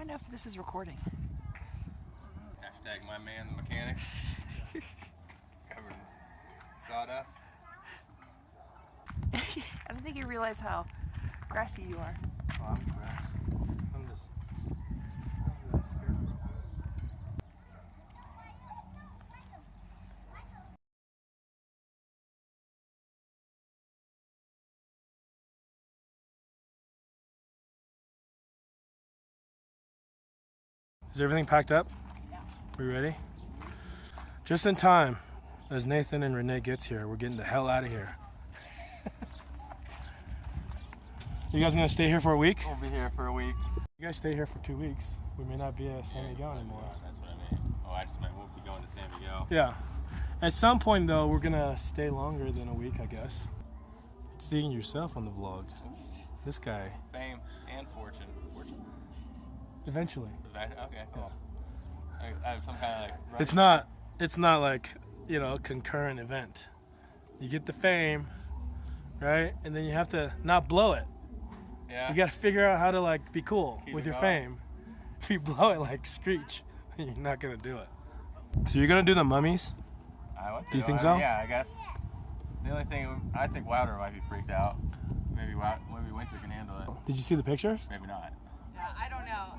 find out if this is recording. Hashtag my man the mechanic. Covered in sawdust. I don't think you realize how grassy you are. Oh, I'm grass. I'm just scared. Is everything packed up? Yeah. We ready? Just in time, as Nathan and Renee gets here, we're getting the hell out of here. You guys gonna stay here for a week? We'll be here for a week. You guys stay here for 2 weeks. We may not be at San Miguel anymore. That's what I mean. Oh, I just meant we'll be going to San Miguel. Yeah. At some point, though, we're gonna stay longer than a week, I guess. Seeing yourself on the vlog. This guy. Fame and fortune. Eventually. Okay, cool. I have some kind of like. It's not like, you know, a concurrent event. You get the fame, right? And then you have to not blow it. Yeah. You got to figure out how to like be cool Keep with it your going. fame. If you blow it like Screech, you're not gonna do it. So you're gonna do the mummies? Do you think so? Yeah, I guess. The only thing I think Wilder might be freaked out. Maybe Winter can handle it. Did you see the pictures? Maybe not. Yeah, I don't know.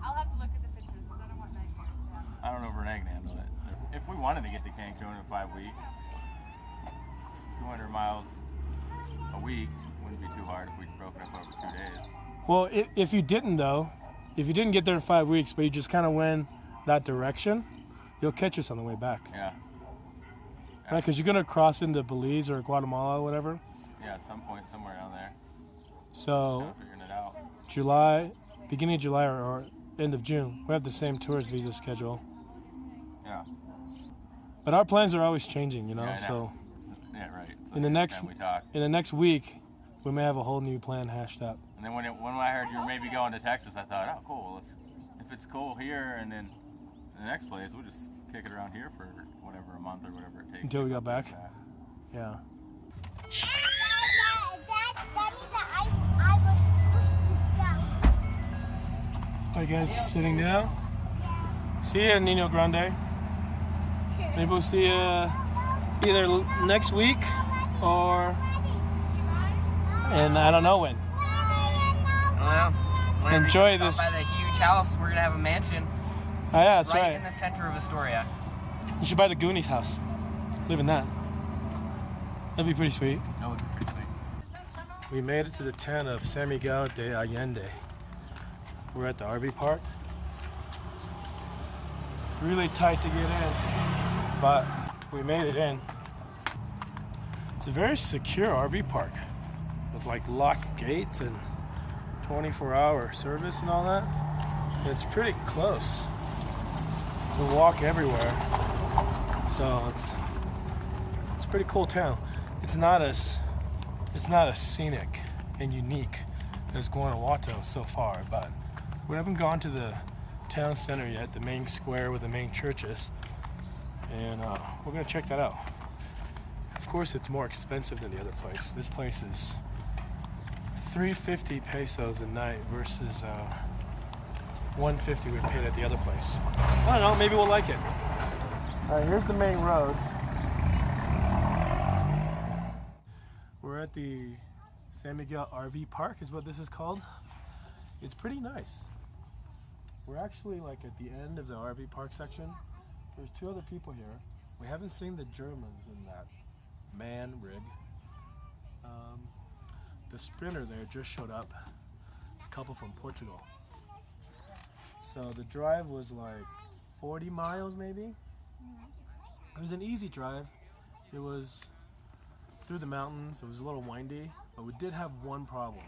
I'll have to look at the pictures because I don't want nightmares. Yeah. I don't know if Renee can handle it. If we wanted to get to Cancun in 5 weeks, 200 miles a week wouldn't be too hard if we broke it up over 2 days. Well, if you didn't though, if you didn't get there in 5 weeks, but you just kind of went that direction, you'll catch us on the way back. Yeah. Right? Because you're gonna cross into Belize or Guatemala or whatever. Yeah, at some point somewhere down there. So Kind of figuring it out. July, beginning of July or end of June, we have the same tourist visa schedule. Yeah. But our plans are always changing, you know. Yeah, I know. So Yeah, right. So in the next we talk. in the next week, we may have a whole new plan hashed up. And then when I heard you were maybe going to Texas, I thought, oh, cool. If it's cool here, and then the next place, we'll just kick it around here for whatever, a month or whatever it takes. Until we got back? Yeah. That means that I was supposed to go. Are you guys sitting down? See ya, Nino Grande. Maybe we'll see you either next week or, and I don't know when. Well, whenever Enjoy you stop this. by the huge house, we're gonna have a mansion Oh yeah, that's right in right. the center of Astoria. You should buy the Goonies house. Live in that. That'd be pretty sweet. That would be pretty sweet. We made it to the town of San Miguel de Allende. We're at the RV park. Really tight to get in, but we made it in. It's a very secure RV park with like locked gates and 24-hour service and all that. And it's pretty close to walk everywhere. So it's a pretty cool town. It's not as scenic and unique as Guanajuato so far, but we haven't gone to the town center yet, the main square where the main church is, and we're gonna check that out. Of course, it's more expensive than the other place. This place is 350 pesos a night versus 150 we paid at the other place. I don't know, maybe we'll like it. All right, here's the main road. We're at the San Miguel RV Park is what this is called. It's pretty nice. We're actually like at the end of the RV park section. There's 2 other people here. We haven't seen the Germans in that man rig. The Sprinter there just showed up. It's a couple from Portugal. So the drive was like 40 miles maybe. It was an easy drive. It was through the mountains. It was a little windy, but we did have one problem.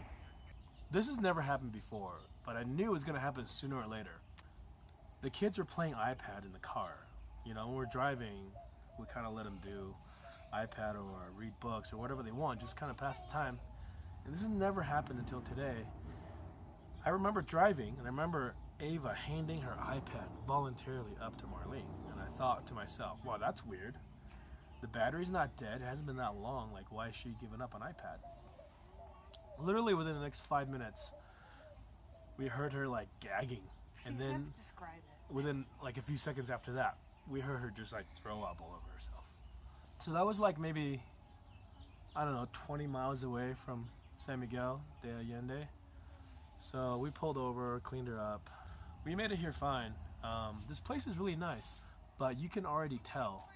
This has never happened before, but I knew it was gonna happen sooner or later. The kids were playing iPad in the car. You know, when we're driving, we kind of let them do iPad or read books or whatever they want, just kind of pass the time. And this has never happened until today. I remember driving, and I remember Ava handing her iPad voluntarily up to Marlene, and I thought to myself, wow, that's weird. The battery's not dead, it hasn't been that long, like why is she giving up an iPad? Literally within the next 5 minutes, we heard her like gagging And You have then to describe it. within like a few seconds after that, we heard her just like throw up all over herself. So that was like maybe, I don't know, 20 miles away from San Miguel de Allende. So we pulled over, cleaned her up. We made it here fine. This place is really nice, but you can already tell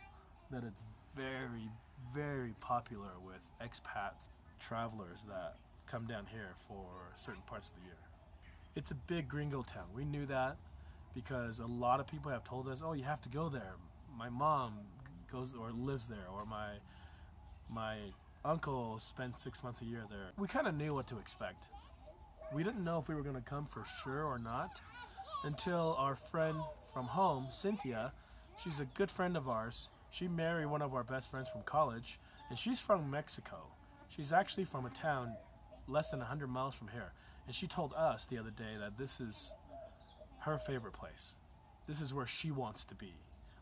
that it's very, very popular with expats, travelers that come down here for certain parts of the year. It's a big gringo town. We knew that because a lot of people have told us, oh, you have to go there. My mom goes or lives there, or my uncle spent 6 months a year there. We kind of knew what to expect. We didn't know if we were going to come for sure or not until our friend from home, Cynthia, she's a good friend of ours. She married one of our best friends from college, and she's from Mexico. She's actually from a town less than 100 miles from here. And she told us the other day that this is her favorite place. This is where she wants to be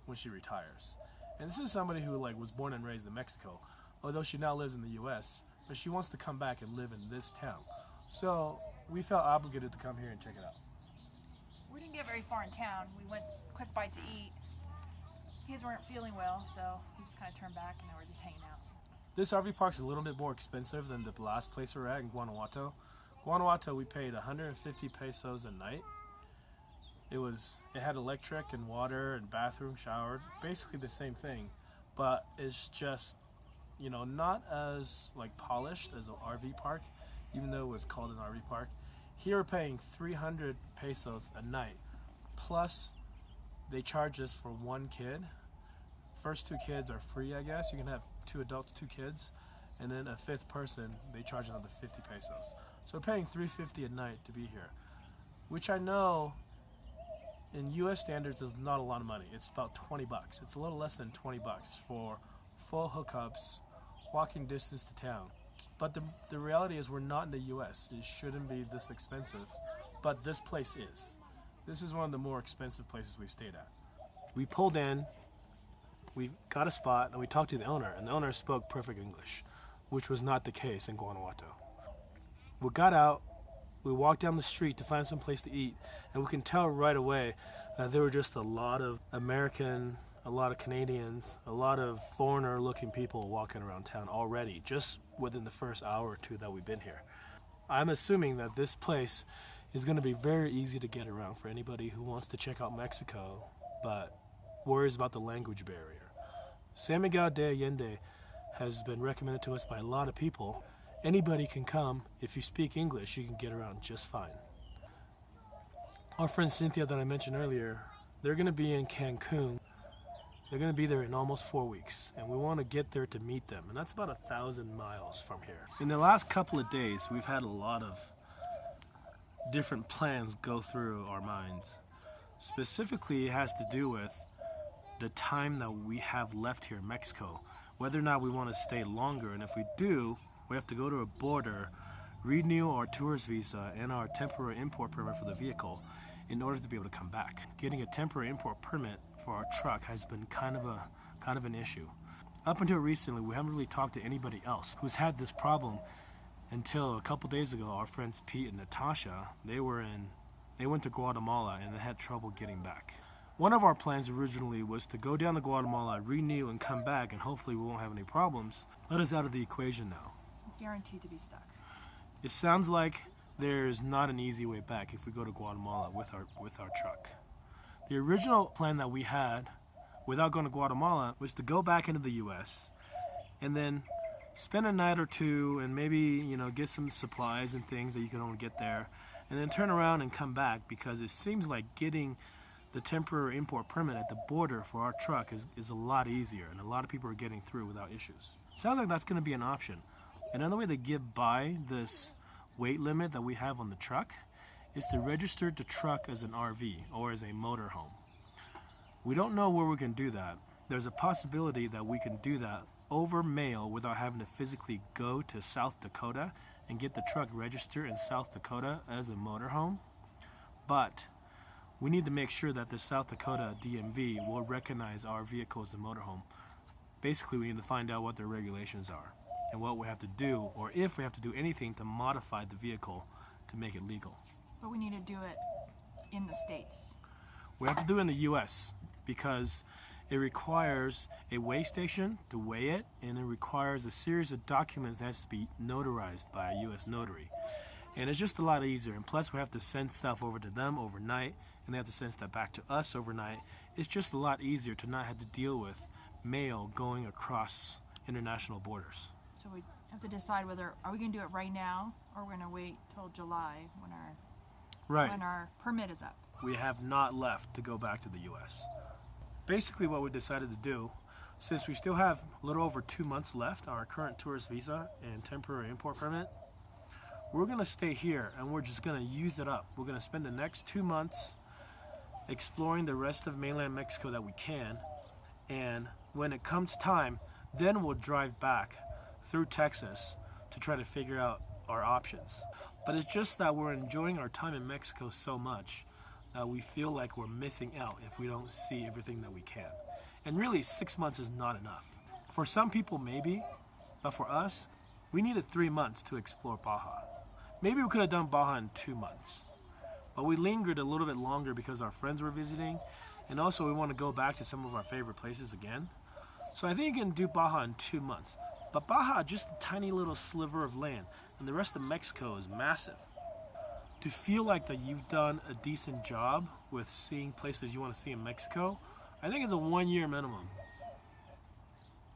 when she retires. And this is somebody who like was born and raised in Mexico, although she now lives in the US, but she wants to come back and live in this town. So we felt obligated to come here and check it out. We didn't get very far in town. We went quick bite to eat. Kids weren't feeling well, so we just kind of turned back and now we're just hanging out. This RV park is a little bit more expensive than the last place we were at in Guanajuato. Guanajuato, we paid 150 pesos a night. It had electric and water and bathroom, shower, basically the same thing, but it's just, you know, not as like polished as an RV park, even though it was called an RV park. Here we're paying 300 pesos a night, plus they charge us for one kid. First 2 kids are free, I guess. You can have 2 adults, 2 kids, and then a 5th person, they charge another 50 pesos. So we're paying 350 a night to be here, which I know in US standards is not a lot of money. It's about 20 bucks. It's a little less than 20 bucks for full hookups, walking distance to town. But the reality is we're not in the US. It shouldn't be this expensive, but this place is. This is one of the more expensive places we stayed at. We pulled in, we got a spot, and we talked to the owner, and the owner spoke perfect English, which was not the case in Guanajuato. We got out, we walked down the street to find some place to eat, and we can tell right away that there were just a lot of American, a lot of Canadians, a lot of foreigner-looking people walking around town already, just within the first hour or 2 that we've been here. I'm assuming that this place is going to be very easy to get around for anybody who wants to check out Mexico, but worries about the language barrier. San Miguel de Allende has been recommended to us by a lot of people. Anybody can come. If you speak English, you can get around just fine. Our friend Cynthia that I mentioned earlier, they're going to be in Cancun. They're going to be there in almost 4 weeks, and we want to get there to meet them, and that's about 1,000 miles from here. In the last couple of days, we've had a lot of different plans go through our minds. Specifically, it has to do with the time that we have left here in Mexico, whether or not we want to stay longer, and if we do, we have to go to a border, renew our tourist visa and our temporary import permit for the vehicle in order to be able to come back. Getting a temporary import permit for our truck has been kind of an issue. Up until recently, we haven't really talked to anybody else who's had this problem until a couple days ago. Our friends Pete and Natasha, they went to Guatemala and they had trouble getting back. One of our plans originally was to go down to Guatemala, renew, and come back, and hopefully we won't have any problems. That is out of the equation now. Guaranteed to be stuck. It sounds like there's not an easy way back if we go to Guatemala with our truck. The original plan that we had, without going to Guatemala, was to go back into the U.S. and then spend a night or 2 and maybe, you know, get some supplies and things that you can only get there, and then turn around and come back, because it seems like getting the temporary import permit at the border for our truck is a lot easier, and a lot of people are getting through without issues. Sounds like that's going to be an option. Another way to get by this weight limit that we have on the truck is to register the truck as an RV or as a motorhome. We don't know where we can do that. There's a possibility that we can do that over mail without having to physically go to South Dakota and get the truck registered in South Dakota as a motorhome. But we need to make sure that the South Dakota DMV will recognize our vehicle as a motorhome. Basically, we need to find out what their regulations are and what we have to do, or if we have to do anything to modify the vehicle to make it legal. But we need to do it in the States? We have to do it in the U.S. because it requires a weigh station to weigh it, and it requires a series of documents that has to be notarized by a U.S. notary. And it's just a lot easier. And plus, we have to send stuff over to them overnight, and they have to send stuff back to us overnight. It's just a lot easier to not have to deal with mail going across international borders. So we have to decide whether are we going to do it right now or we're going to wait till July when our permit is up. We have not left to go back to the U.S. Basically, what we decided to do, since we still have a little over 2 months left on our current tourist visa and temporary import permit, we're going to stay here and we're just going to use it up. We're going to spend the next 2 months exploring the rest of mainland Mexico that we can, and when it comes time, then we'll drive back through Texas to try to figure out our options. But it's just that we're enjoying our time in Mexico so much that we feel like we're missing out if we don't see everything that we can. And really, 6 months is not enough. For some people, maybe, but for us, we needed 3 months to explore Baja. Maybe we could have done Baja in 2 months, but we lingered a little bit longer because our friends were visiting, and also we want to go back to some of our favorite places again. So I think you can do Baja in 2 months. But Baja, just a tiny little sliver of land, and the rest of Mexico is massive. To feel like that you've done a decent job with seeing places you want to see in Mexico, I think it's a 1 year minimum.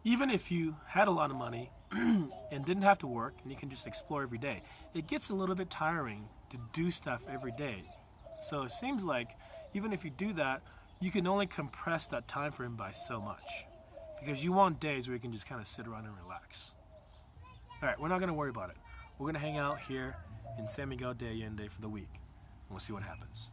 Even if you had a lot of money and didn't have to work and you can just explore every day, it gets a little bit tiring to do stuff every day. So it seems like even if you do that, you can only compress that time frame by so much, because you want days where you can just kind of sit around and relax. All right, we're not going to worry about it. We're going to hang out here in San Miguel de Allende for the week, and we'll see what happens.